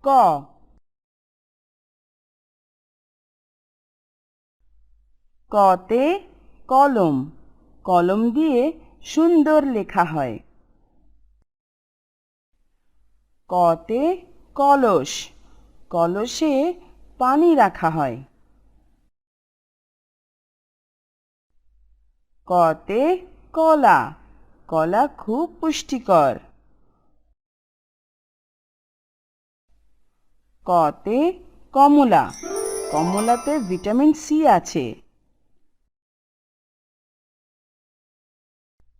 ক কতে কলম, কলম দিয়ে সুন্দর লেখা হয়। কতে কলস, কলসে পানি রাখা হয়। কতে কলা, কলা খুব পুষ্টিকর। কতে কমলা, কমলাতে ভিটামিন সি আছে।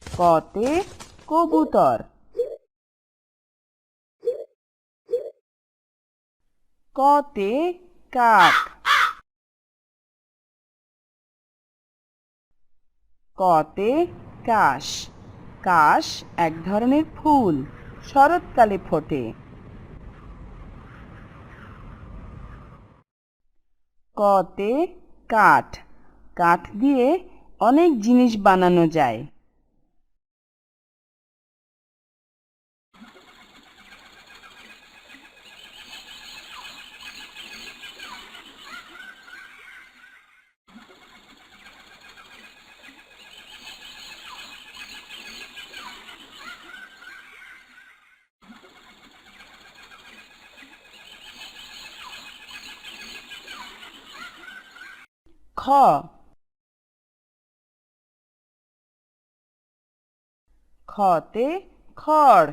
কতে কবুতর, কতে কাক। কতে কাশ, কাশ এক ধরনের ফুল, শরৎকালে ফোটে। কতে কাঠ, কাঠ দিয়ে অনেক জিনিস বানানো যায়। খ খতে খড়,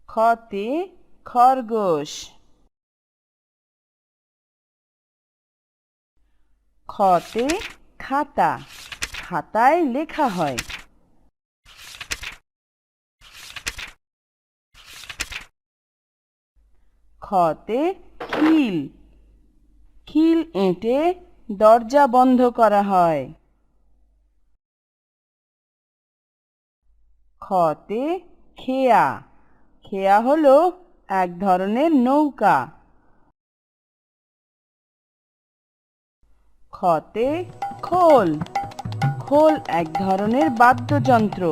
খতে খরগোশ। খতে খাতা, খাতায় লেখা হয়। খতে খিল, খিল এঁটে দরজা বন্ধ করা হয়। খতে খেয়া, খেয়া হলো এক ধরনের নৌকা। খতে খোল, খোল এক ধরনের বাদ্যযন্ত্র।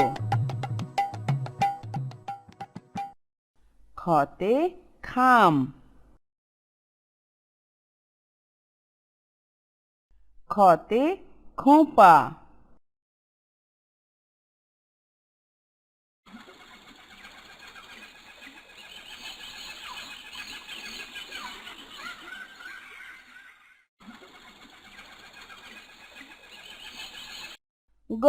খতে খাম, খতে খোঁপা। গ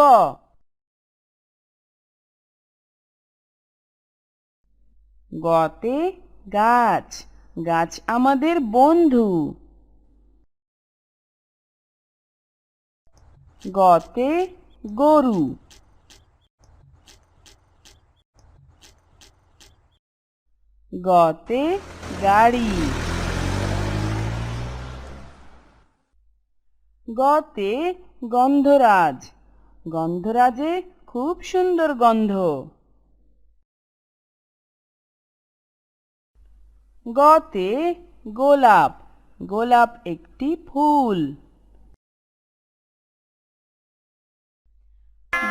গতে গাছ, গাছ আমাদের বন্ধু। গতে গরু, গতে গাড়ি। গতে গন্ধরাজ, গন্ধরাজে খুব সুন্দর গন্ধ। গতে গোলাপ, গোলাপ একটি ফুল।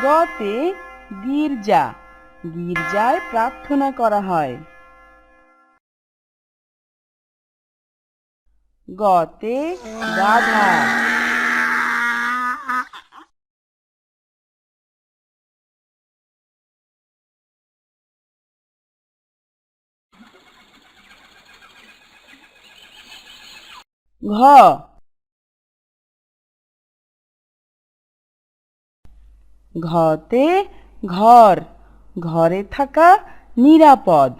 গতে গির্জা, গির্জায় প্রার্থনা করা হয়। গতে গাধা, ঘ ঘতে ঘর, ঘরে থাকা নিরাপদ।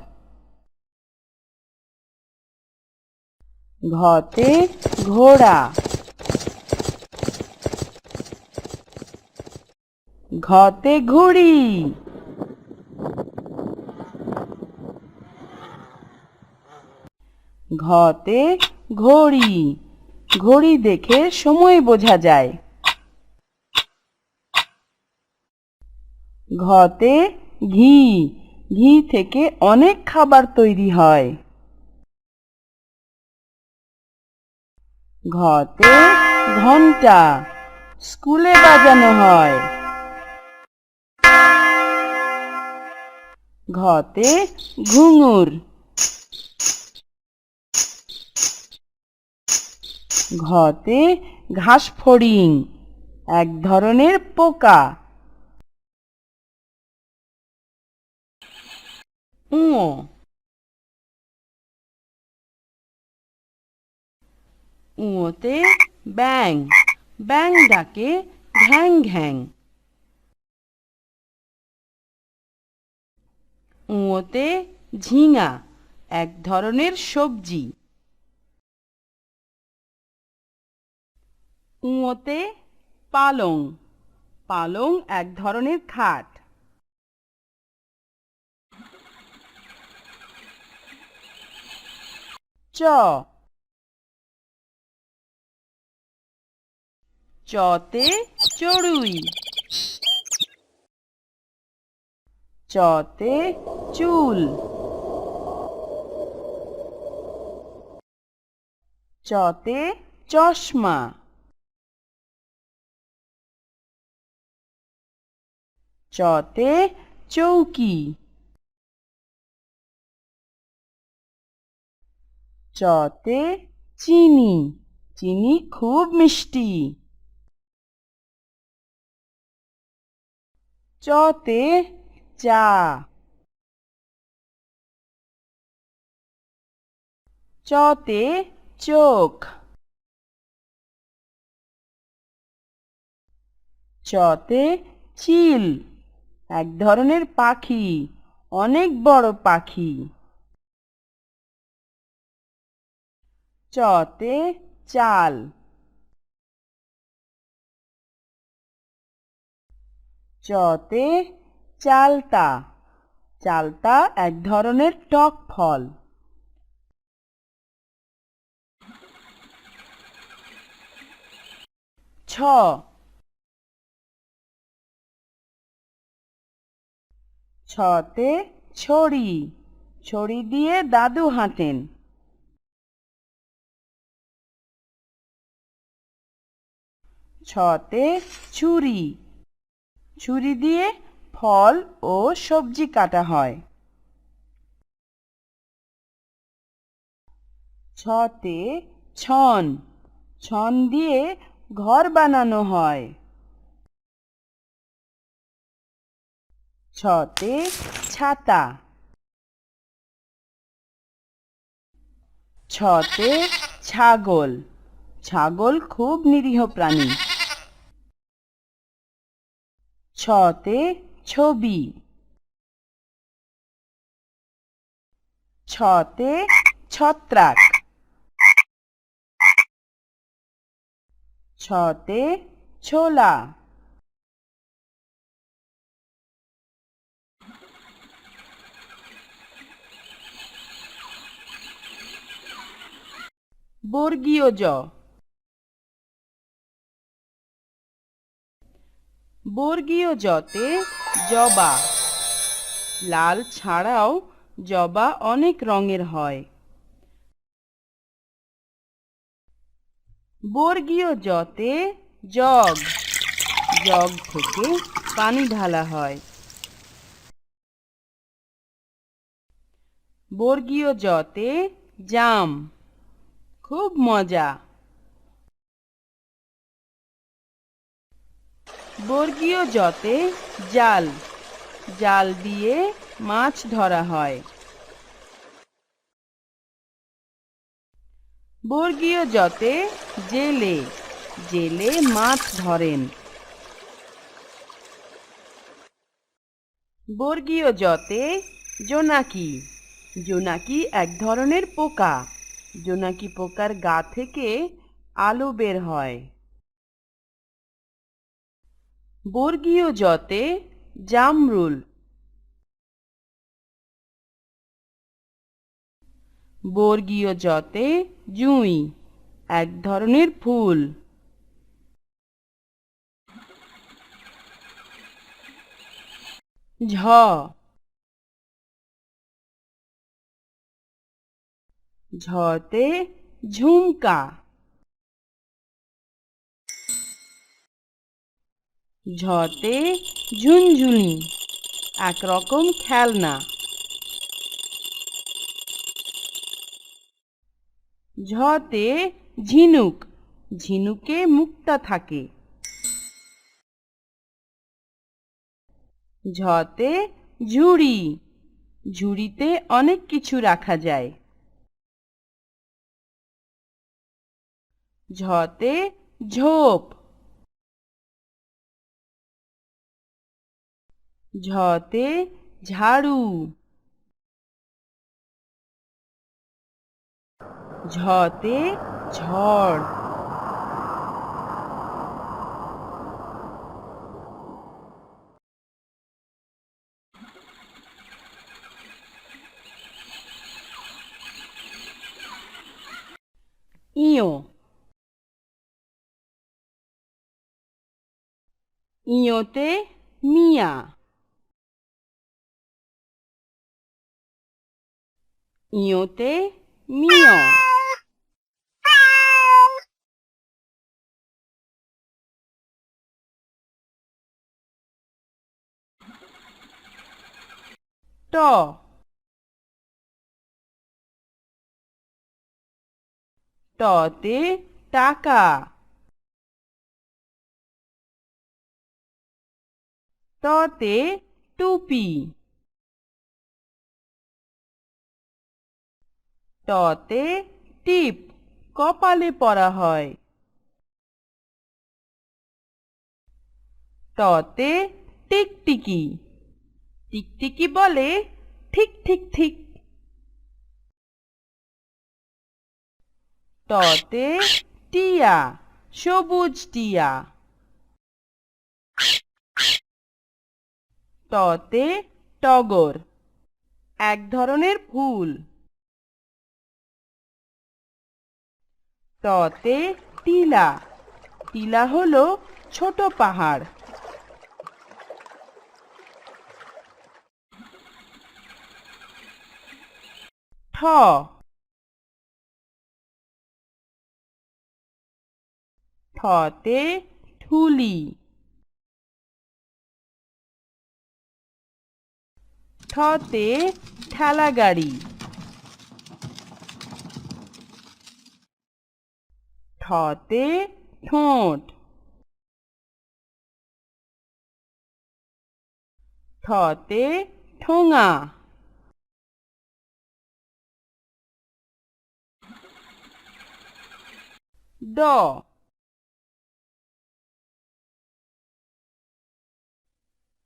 ঘতে ঘোড়া, ঘতে ঘুড়ি। ঘতে ঘড়ি, ঘড়ি দেখে সময় বোঝা যায়। ঘতে ঘি, ঘি থেকে অনেক খাবার তৈরি হয়। ঘতে ঘন্টা, স্কুলে বাজানো হয়। ঘতে ঘুঙুর। ঘতে ঘাসফড়িং, এক ধরনের পোকা। ঙ। ঙতে ব্যাঙ, ব্যাঙ ডাকে ঘ্যাং ঘ্যাং। ঙতে ঝিঙা, এক ধরনের সবজি। ঙতে পালং, পালং এক ধরনের খাট। চ। চতে চড়ুই। চতে চুল। চতে চশমা। চতে চৌকি। চতে চিনি, চিনি খুব মিষ্টি। চতে চা। চতে চোখ। চতে চিল, এক ধরনের পাখি, অনেক বড় পাখি। চতে চাল। চতে চালতা, চালতা এক ধরনের টক ফল। ছ। ছতে ছড়ি, ছড়ি দিয়ে দাদু হাঁটেন। ছতে ছুরি, ছুরি দিয়ে ফল ও সবজি কাটা হয়। ছতে ছন, ছন দিয়ে ঘর বানানো হয়। ছতে ছাতা। ছতে ছাগল, ছাগল খুব নিরীহ প্রাণী। ছতে ছবি। ছতে ছত্রাক। ছতে ছোলা। বর্গীয় জ। বর্গীয় জতে জবা, লাল ছাড়াও জবা অনেক রঙের হয়। বর্গীয় জতে জগ, জগ থেকে পানি ঢালা হয়। বর্গীয় জতে জাম, খুব মজা। বর্গীয় জতে জাল, জাল দিয়ে মাছ ধরা হয়। বর্গীয় জতে জেলে, জেলে মাছ ধরেন। বর্গীয় জতে জোনাকি, জোনাকি এক ধরনের পোকা, জোনাকি পোকার গা থেকে আলো বের হয়। বর্গীয় জতে জামরুল। বর্গীয় জতে জুঁই, এক ধরনের ফুল। ঝ। ঝতে ঝুমকা। ঝতে ঝুনঝুনি, একরকম খেলনা। ঝতে ঝিনুক, ঝিনুকে মুক্তা থাকে। ঝতে ঝুড়ি, ঝুড়িতে অনেক কিছু রাখা যায়। ঝতে ঝোপ, ঝতে ঝাড়ু, ঝতে ঝড়। ইয়ো, ইয়োতে মিয়া, ইয়োতে মিয়। ট, টতে টাকা, টতে টুপি, টতে টিপ, কপালে পরা হয়। টতে টিকটিকি, টিকটিকি বলে ঠিক ঠিক ঠিক। টতে টিয়া, সবুজ টিয়া। টতে টগর, এক ধরনের ফুল। টতে টিলা, টিলা হলো ছোট পাহাড়। ঠ, ঠতে ঠুলি, ঠতে ঠেলা গাড়ি। ঠতে ঠোঁট, ঠতে ঠোঙা। ড,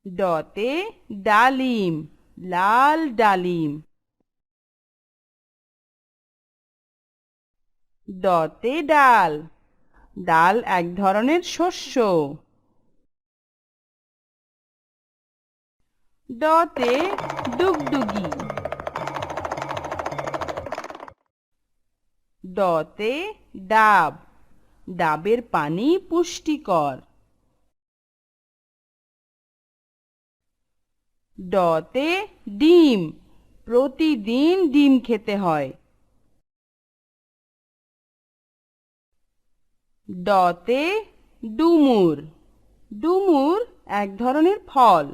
ডতে ডালিম, লাল ডালিম। ডতে ডাল, ডাল এক ধরনের শস্য। ডতে ডুগডুগি, ডতে ডাব, ডাবের পানি পুষ্টিকর। ডতে ডিম, প্রতিদিন ডিম খেতে হয়। ডতে ডুমুর, ডুমুর এক ধরনের ফল।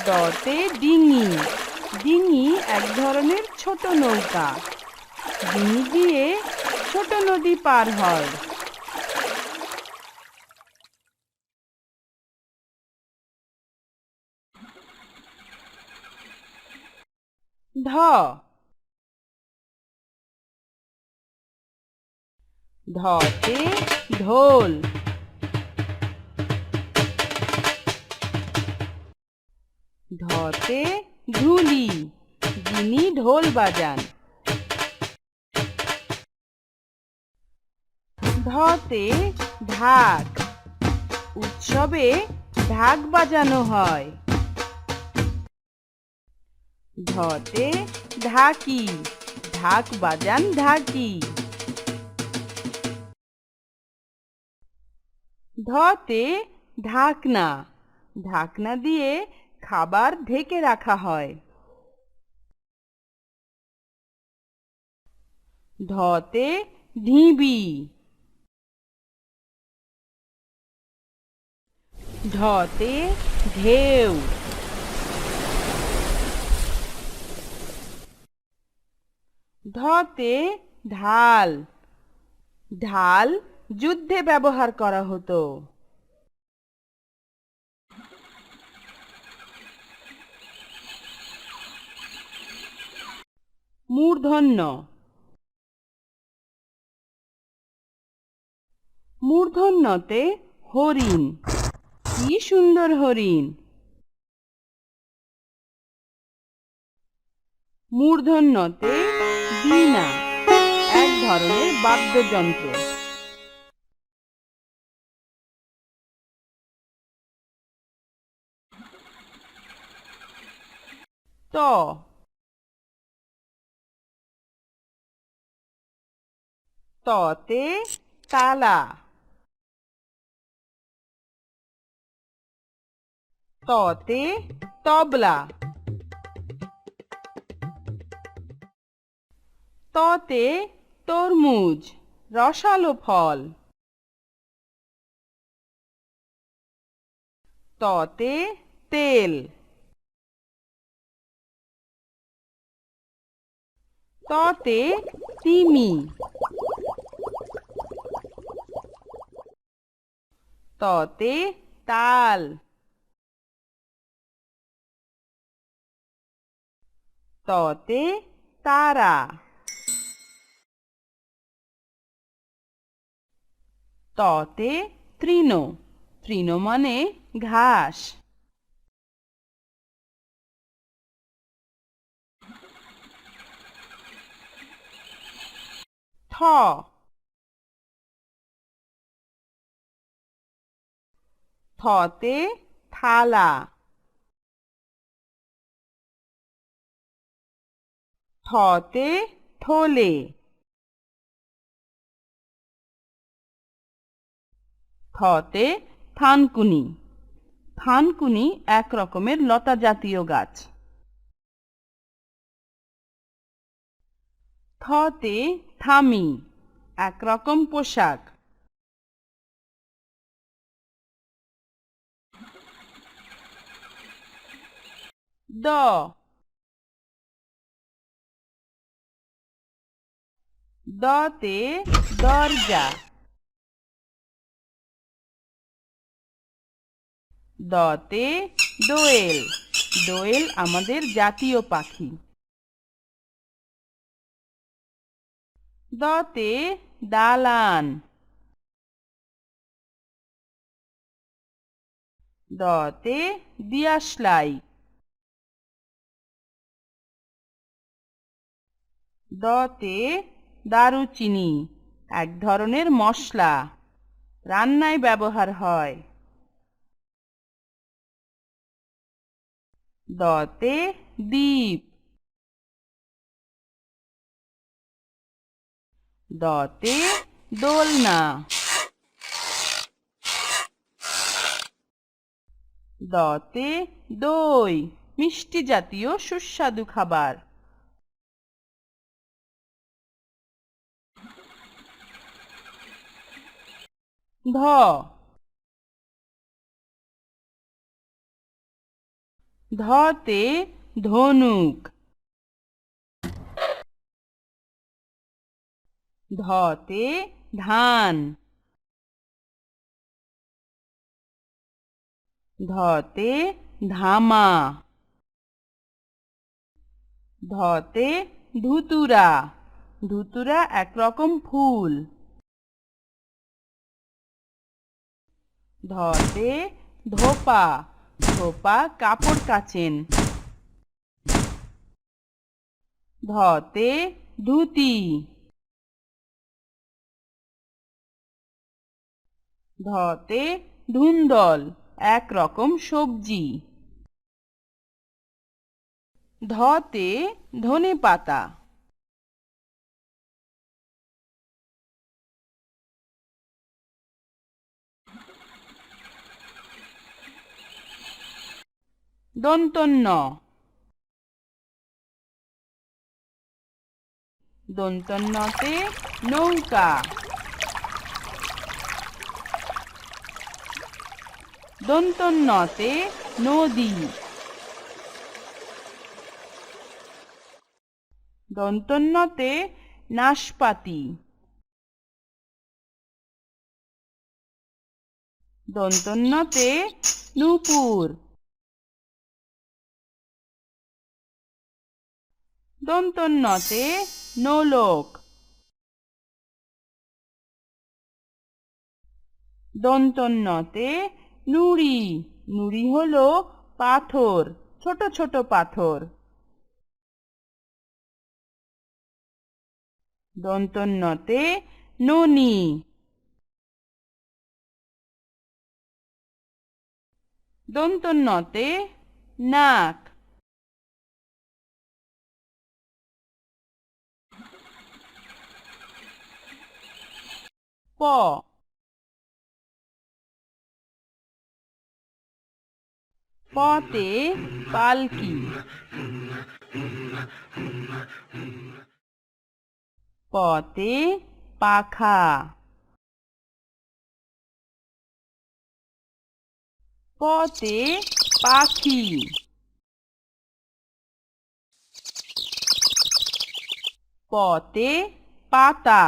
ডতে ডিঙি, ডিঙি এক ধরনের ছোট নৌকা, ডিঙি দিয়ে ছোট নদী পার হয়। ঢ, ঢতে ঢোল, ঢতে ঢুলি, যিনি ঢোল বাজান। ঢতে ঢাক, উৎসবে ঢাক বাজানো হয়। ঢতে ঢাকি, ঢাক বাজান ঢাকি। ঢতে ঢাকনা, ঢাকনা দিয়ে খাবার ঢেকে রাখা হয়। ঢতে ঢিবি, ঢতে ঢেউ। ধতে ঢাল। ঢাল যুদ্ধে ব্যবহার করা হতো। মূর্ধন্য। মূর্ধন্যতে হরিণ। কি সুন্দর হরিণ। মূর্ধন্যতে বীণা, এক ধরনের বাদ্যযন্ত্র। ত। ততে তালা। ততে তবলা। ততে তরমুজ, রসালো ফল। ততে তেল। ততে তিমি। ততে তাল। ততে তারা। ততে তৃণ। তৃণ মানে ঘাস। থ। থতে থালা। থতে থলে। থতে থানকুনি। থানকুনি এক রকমের লতা জাতীয় গাছ। থতে থামি, এক রকম পোশাক। দ। দতে দরজা। দতে দোয়েল। দোয়েল আমাদের জাতীয় পাখি। দতে দালান। দতে দিয়াশলাই। দতে দারুচিনি, এক ধরনের মশলা, রান্নায় ব্যবহার হয়। দতে দ্বীপ। দতে দোলনা। দতে দই, মিষ্টি জাতীয় সুস্বাদু খাবার। ধ। ধতে ধনুক। ধতে ধান। ধতে ধামা। ধতে ধুতুরা। ধুতুরা এক রকম ফুল। ধতে ধোপা। ধোপা কাপড় কাচেন। ধতে ধুতি। ধতে ধুন্দল, এক রকম সবজি। ধতে ধনেপাতা। দন্তন্য। দন্তন্যতে নৌকা। দন্তন্যতে নদী। দন্তন্নতে নাশপাতি দন্তন্নতে নূপুর দন্তন্নতে নোলক দন্তন্নতে নুড়ি নুড়ি হলো পাথর ছোট ছোট পাথর দন্তন্নতে ননি দন্তন্নতে নাক প পতে পালকি পতে পাখা পতে পাখি পতে পাতা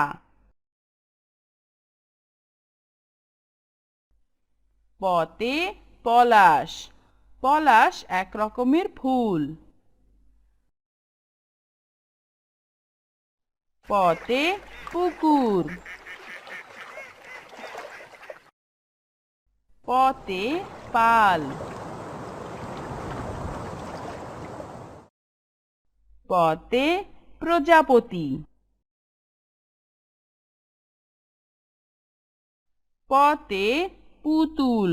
পতে পলাশ পলাশ এক রকমের ফুল পতে পুকুর পতে পাল পতে প্রজাপতি পতে পুতুল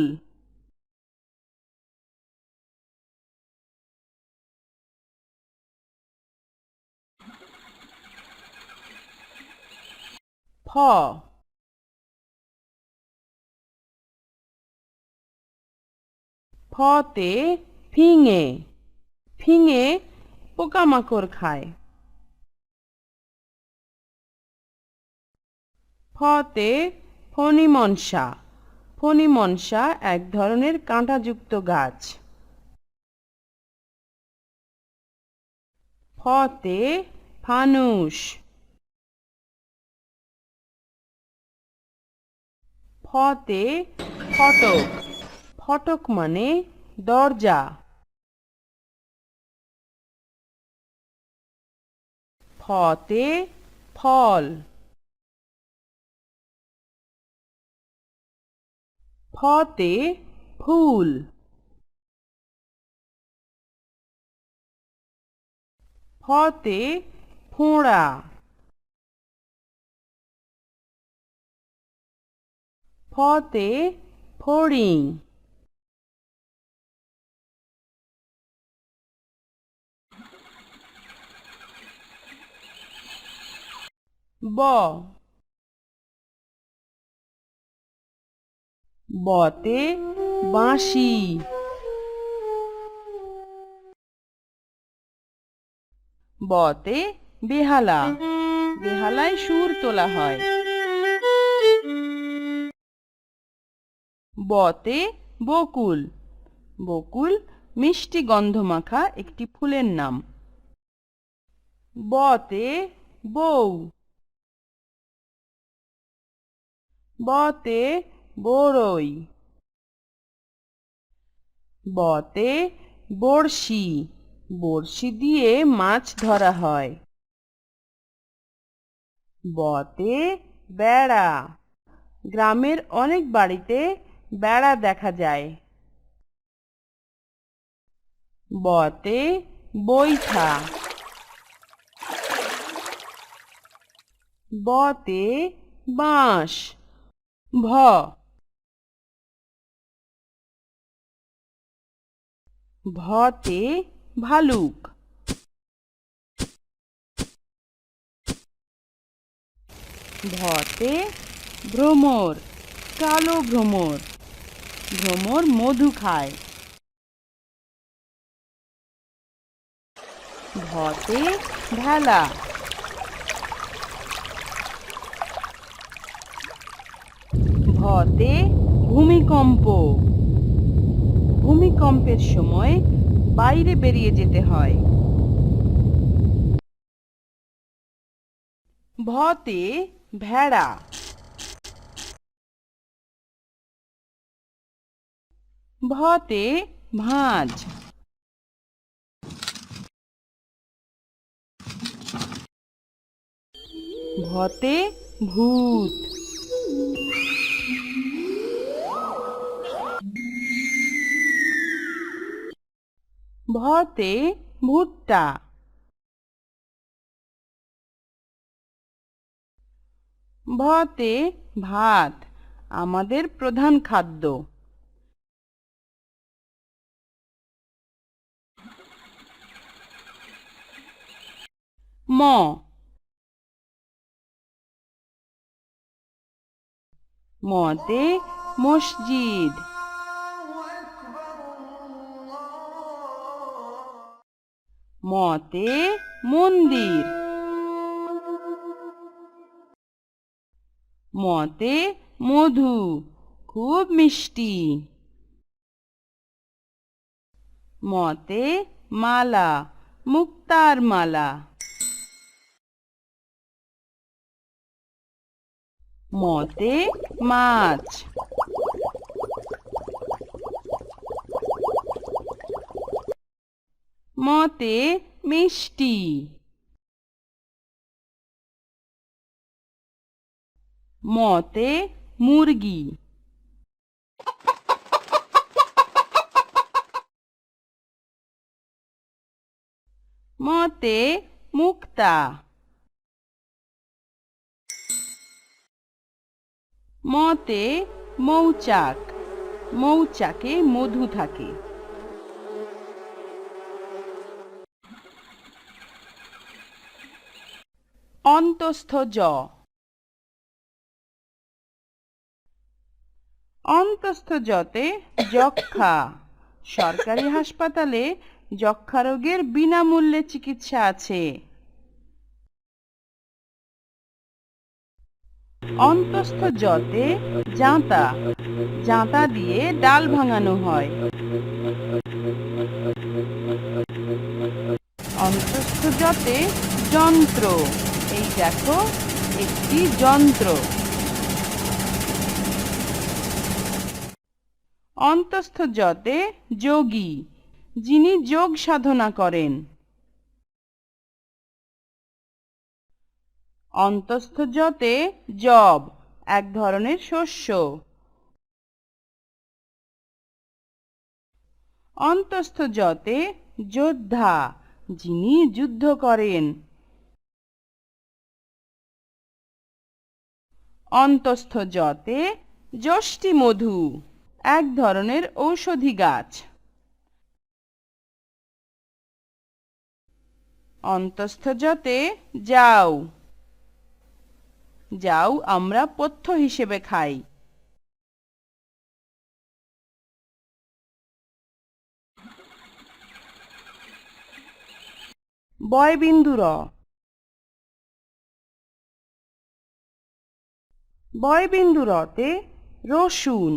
ফ ফতে ফিঙে ফিঙে পোকামাকড় খায় ফতে ফণিমনসা ফণিমনসা এক ধরনের কাঁটাযুক্ত গাছ ফতে ফানুস ফতে ফটক ফটক মানে দরজা ফতে ফল ফতে ফুল ফতে ফোঁড়া ফতে ফড়িং ব বতে বাঁশি বতে বেহালা বেহালায় সুর তোলা হয় বতে বকুল বকুল মিষ্টি গন্ধমাখা একটি ফুলের নাম বতে বউ বতে বড়ই বতে বড়শি বড়শি দিয়ে মাছ ধরা হয় বতে বেড়া গ্রামের অনেক বাড়িতে বেড়া দেখা যায় বতে বৈঠা বতে বাঁশ ভ ভতে ভালুক ভতে ভ্রমর কালো ভ্রমর ভ্রমর মধু খায় ভতে ভেলা ভতে ভূমিকম্প ভূমিকম্পের সময় বাইরে বেরিয়ে যেতে হয় ভতে ভেড়া, ভতে ভাঁজ, ভতে ভূত, ভতে ভুট্টা, ভতে ভাত, আমাদের প্রধান খাদ্য। ম, মতে মসজিদ, মতে মন্দির, মতে মধু, খুব মিষ্টি। মতে মালা, মুক্তার মালা। মতে মাছ, মতে মিষ্টি। মতে মুরগি। মতে মুক্তা। মতে মৌচাক, মৌচাকে মধু থাকে। অন্তস্থ জ, অন্তস্থ জতে যক্ষ্মা, সরকারি হাসপাতালে যক্ষ্মা রোগের বিনামূল্যে চিকিৎসা আছে। অন্তস্থ জতে জাঁতা, জাঁতা দিয়ে ডাল ভাঙানো হয়। অন্তস্থ জতে যন্ত্র, এই দেখো একটি যন্ত্র। অন্তস্থ জতে যোগী, যিনি যোগ সাধনা করেন। অন্তস্থ জতে যব, এক ধরনের শস্য। অন্তস্থ জতে যোদ্ধা, যিনি যুদ্ধ করেন। অন্তস্থ জতে যষ্টি মধু, এক ধরনের ঔষধি গাছ। অন্তস্থ জতে যাও, যাও আমরা পথ্য হিসেবে খাই। বয়বিন্দু র, বয়বিন্দু রতে রসুন।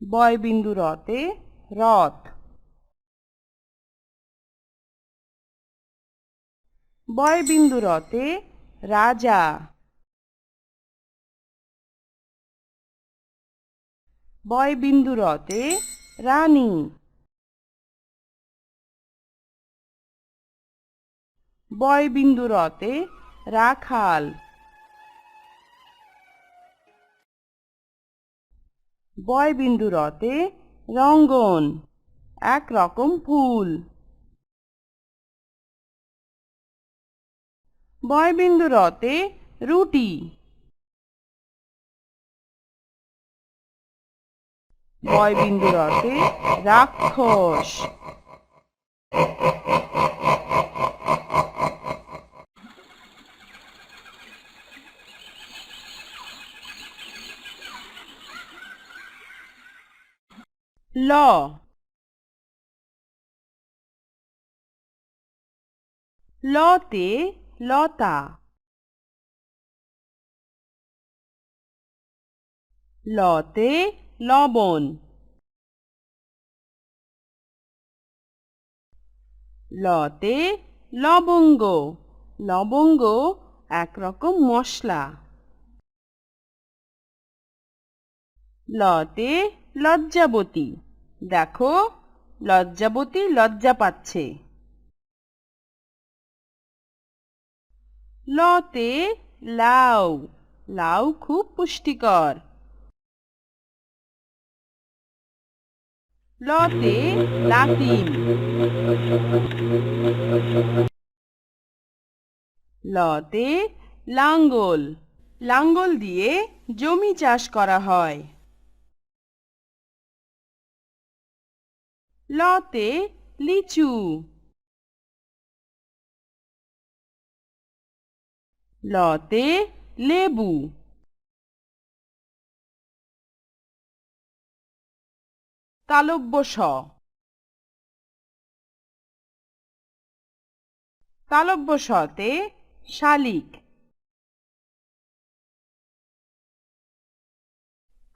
বয়বিন্দু রতে রথ। বয়বিন্দু রতে রাজা। বয়বিন্দু রতে রানী। বয়বিন্দু রতে রাখাল। বয়বিন্দু রতে রঙ্গন, এক রকম ফুল। বয়বিন্দু রতে রুটি। বয়বিন্দু রতে রাক্ষস। ল, লতে লতা। লতে লবণ। লতে লবঙ্গ। লবঙ্গ একরকম মশলা। লতে লজ্জাবতী। দেখো, লজ্জাবতী লজ্জা পাচ্ছে। লতে লাউ। লাউ খুব পুষ্টিকর। লতে লাতিম। লতে লাঙ্গল। লাঙ্গল দিয়ে জমি চাষ করা হয়। লতে লিচু। লতে লেবু। তালব্য শ। তালব্য শতে শালিক।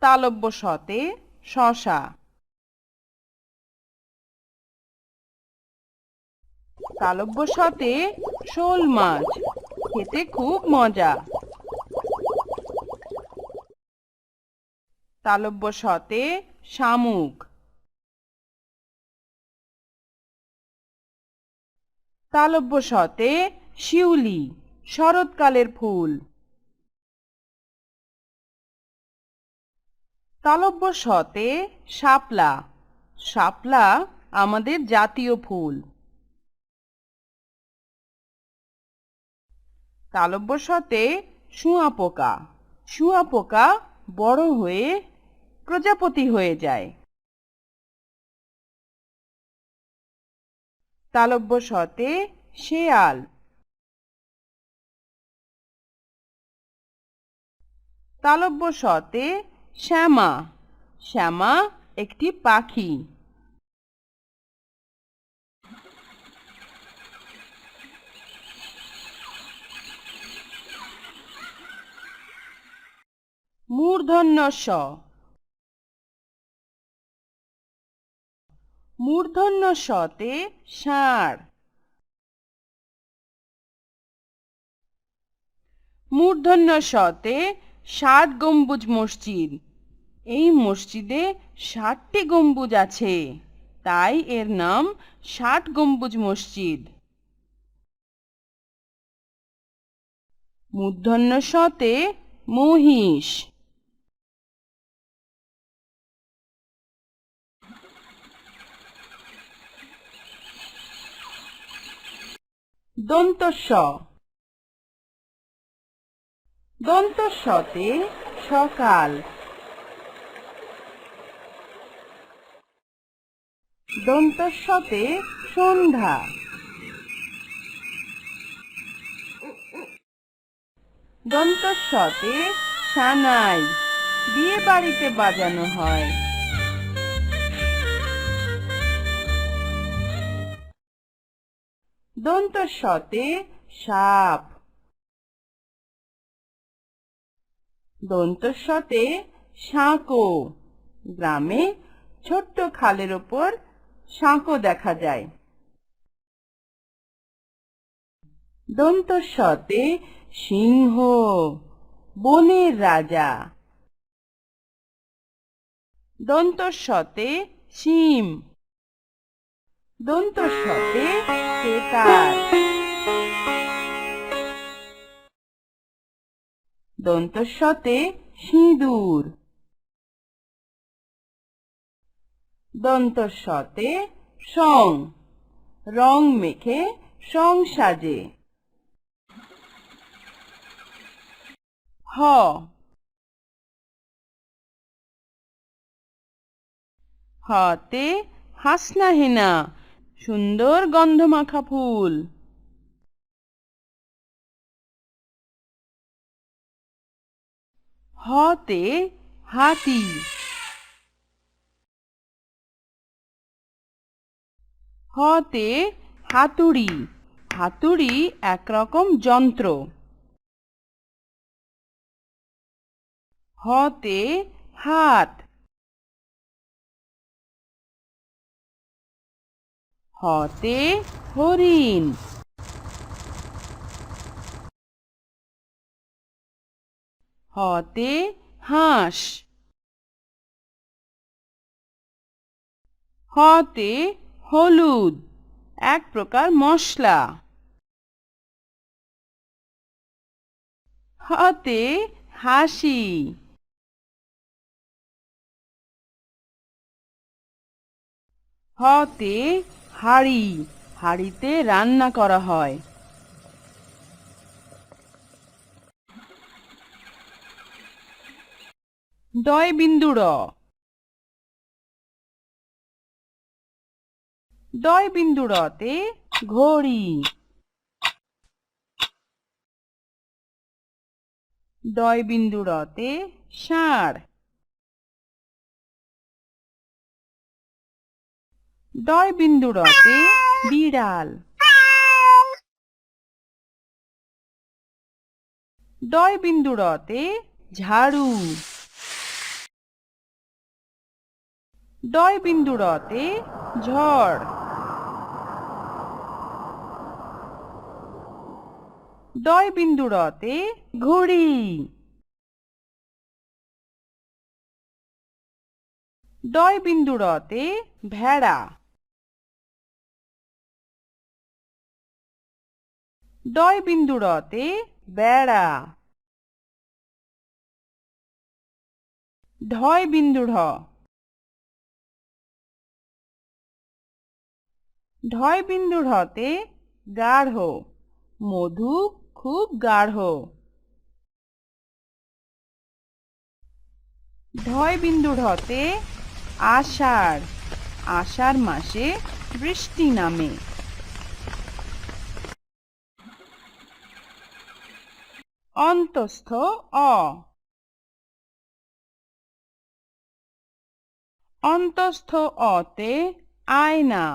তালব্য শতে শশা। তালব্য শতে শোল মাছ, খেতে খুব মজা। তালব্য শতে শামুক। তালব্য শতে শিউলি, শরৎকালের ফুল। তালব্য শতে শাপলা। শাপলা আমাদের জাতীয় ফুল। তালব্য শতে শুঁয়াপোকা। শুঁয়াপোকা বড় হয়ে প্রজাপতি হয়ে যায়। তালব্য শতে শেয়াল। তালব্য শতে শ্যামা। শ্যামা একটি পাখি। মূর্ধন্য ষ। মূর্ধন্য শতে ষাঁড়। মূর্ধন্য শতে ৬০ গম্বুজ মসজিদ। এই মসজিদে ৬০টি গম্বুজ আছে, তাই এর নাম ৬০ গম্বুজ মসজিদ। মূর্ধন্য শতে মহিষ। দন্ত স। দন্ত শতে সকাল। দন্ত শতে সন্ধ্যা। দন্ত শতে সানাই, বিয়ে বাড়িতে বাজানো হয়। দন্ত শতে সাপ। দন্ত শতে সাঁকো। গ্রামে ছোট্ট খালের ওপর সাঁকো দেখা যায়। দন্ত শতে সিংহ, বনের রাজা। দন্ত শতে শিম। দন্ত শতে তেতার। দন্ত শতে সিঁদুর। দন্ত শতে সং, রং মেখে সং সাজে। হ। হতে হাসনা হেনা, সুন্দর গন্ধমাখা ফুল। হতে হাতি। হতে হাতুড়ি। হাতুড়ি একরকম যন্ত্র। হতে হাত। হতে হরিণ। হতে হাঁস, হতে হলুদ, এক প্রকার মশলা। হতে হাসি, হতে হাঁড়ি, হাঁড়িতে রান্না করা হয়। ডয় বিন্দু র, ডয় বিন্দু রতে ঘড়ি, ডয় বিন্দু রতে ষাঁড়, ডয় বিন্দু রতে বিড়াল, ডয় বিন্দু রতে ঝাড়ু, ডয় বিন্দু রতে ঝড়, ডয় বিন্দু রতে ঘড়ি, ডয় বিন্দু রতে ভেড়া, ডয় বিন্দু রতে বেড়া, ঢয় বিন্দু ঢ, ঢয় বিন্দু ঢতে গাঢ়, মধু খুব গাঢ়। ঢয় বিন্দু ঢতে আষাঢ়, আষাঢ় মাসে বৃষ্টি নামে। অন্তস্থ অ, অন্তস্থ অতে আয়না,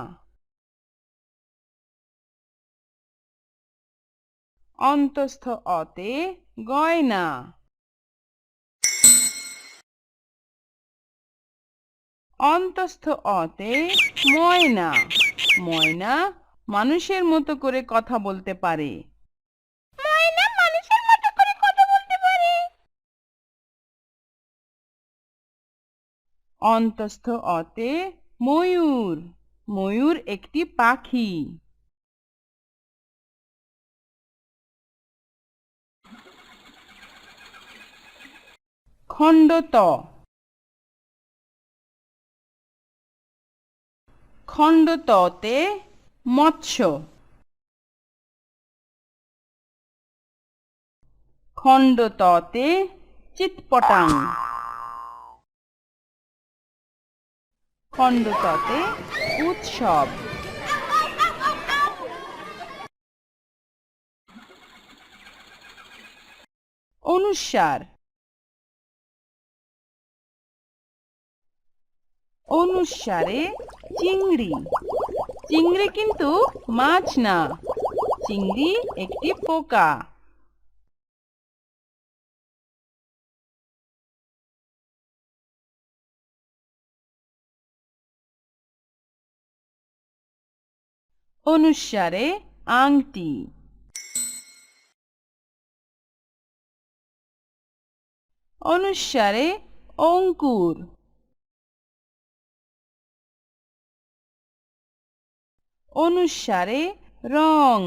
অন্তস্থ অতে গয়না, অন্তস্থ অতে ময়না, ময়না মানুষের মতো করে কথা বলতে পারে। ময়না মানুষের মতো করে কথা বলতে পারে। অন্তস্থ অতে ময়ূর, ময়ূর একটি পাখি। খণ্ডত, খণ্ডততে মৎস্য, খণ্ডততে চিৎপটাং, খণ্ডততে উৎসব। অনুস্বার, অনুস্বারে চিংড়ি, চিংড়ি কিন্তু মাছ না, চিংড়ি একটি পোকা। অনুস্বারে আংটি, অনুস্বারে অঙ্কুর, অনুস্বারে রং,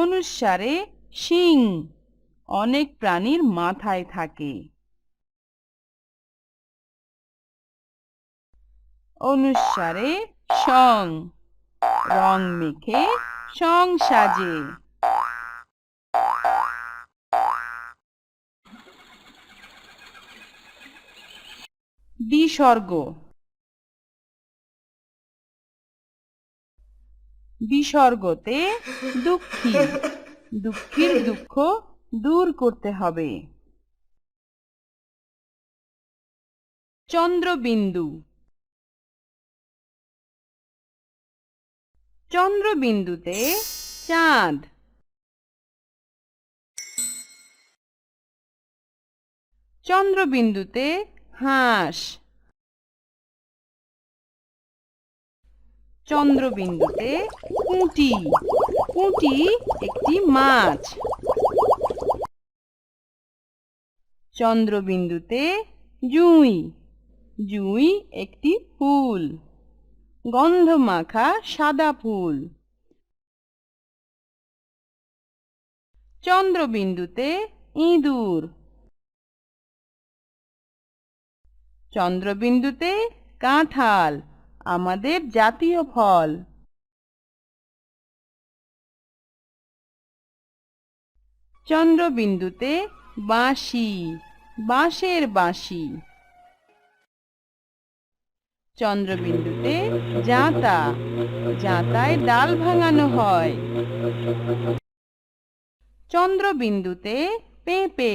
অনুস্বারে শিং, অনেক প্রাণীর মাথায় থাকে। অনুস্বারে সং, রং মেখে সং সাজে। বিসর্গ, বিসর্গতে দুঃখী, দুঃখীর দুঃখ দূর করতে হবে। চন্দ্রবিন্দু, চন্দ্রবিন্দুতে চাঁদ, চন্দ্রবিন্দুতে হাঁস, চন্দ্রবিন্দুতে পুঁটি, পুঁটি একটি মাছ। চন্দ্রবিন্দুতে জুঁই, জুঁই একটি ফুল। গন্ধমাখা সাদা ফুল। চন্দ্রবিন্দুতে ইঁদুর। চন্দ্রবিন্দুতে কাঁঠাল, আমাদের জাতীয় ফল। চন্দ্রবিন্দুতে বাঁশি, বাঁশের বাঁশি। চন্দ্রবিন্দুতে জাঁতা, জাঁতায় ডাল ভাঙানো হয়। চন্দ্রবিন্দুতে পেঁপে,